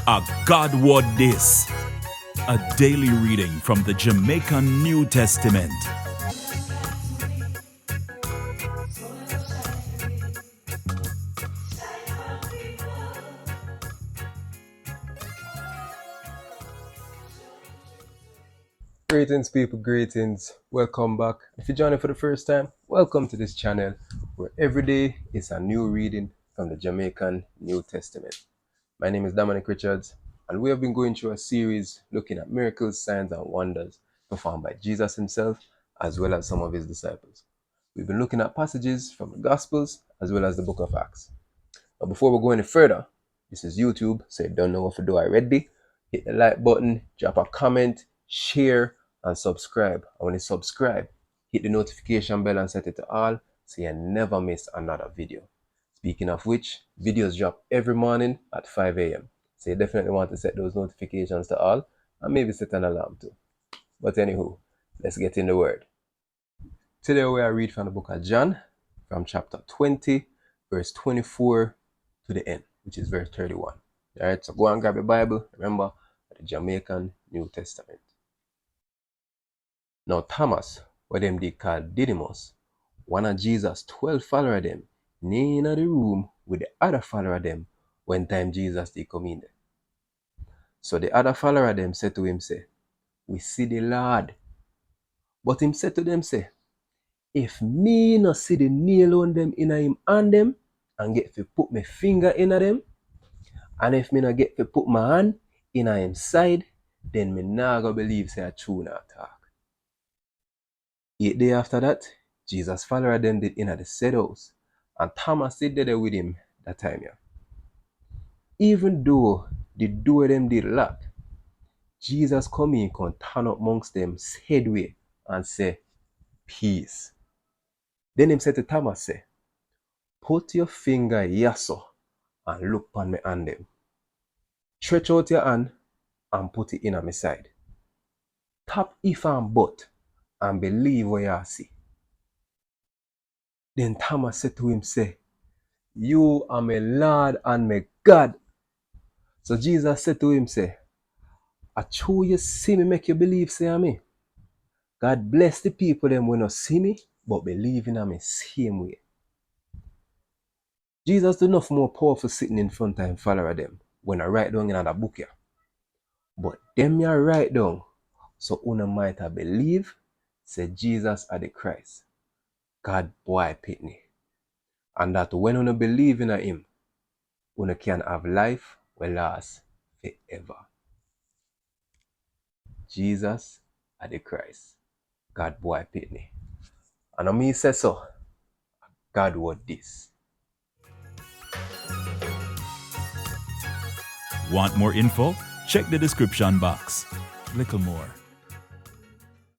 A God Word This, a daily reading from the Jamaican New Testament. Greetings people, greetings. Welcome back. If you're joining for the first time, welcome to this channel where every day is a new reading from the Jamaican New Testament. My name is Dominic Richards, and we have been going through a series looking at miracles, signs, and wonders performed by Jesus himself as well as some of his disciples. We've been looking at passages from the Gospels as well as the book of Acts. But before we go any further, this is YouTube, so you don't know what to do already. Hit the like button, drop a comment, share, and subscribe. And when you subscribe, hit the notification bell and set it to all so you never miss another video. Speaking of which, videos drop every morning at 5 a.m. So you definitely want to set those notifications to all and maybe set an alarm too. But anywho, let's get in the word. Today we are read from the book of John, from chapter 20, verse 24 to the end, which is verse 31. Alright, so go and grab your Bible. Remember, the Jamaican New Testament. Now Thomas, what them they call Didymus, one of Jesus' 12 follower them, in the room with the other follower them when time Jesus they come in there. So the other follower them said to him, say, we see the Lord. But him said to them, say, if me not see the nail on them in him and them, and get to put my finger in them, and if me not get to put my hand in him side, then me not go believe say a true not talk. 8 days after that, Jesus' follower them did in the said house, and Thomas did there with him that time. Yeah. Even though the door them did lock, Jesus come in and turn up amongst them headway and say, peace. Then him said to Thomas, say, put your finger here so, and look upon me hand them. Stretch out your hand and put it in on my side. Tap if and but, and believe what you see. Then Thomas said to him, say, you are my Lord and my God. So Jesus said to him, say, I true you see me make you believe, say me. God bless the people them when not see me, but believe in me same way. Jesus do enough more powerful sitting in front of him follower them when I write down in another book here. But them you write down, so una might have believe, say Jesus are the Christ, God boy pitney. And that when una believe in him, una can have life will last forever. Jesus are the Christ, God boy pitney. And I me say so, God word this. Want more info? Check the description box. Little more.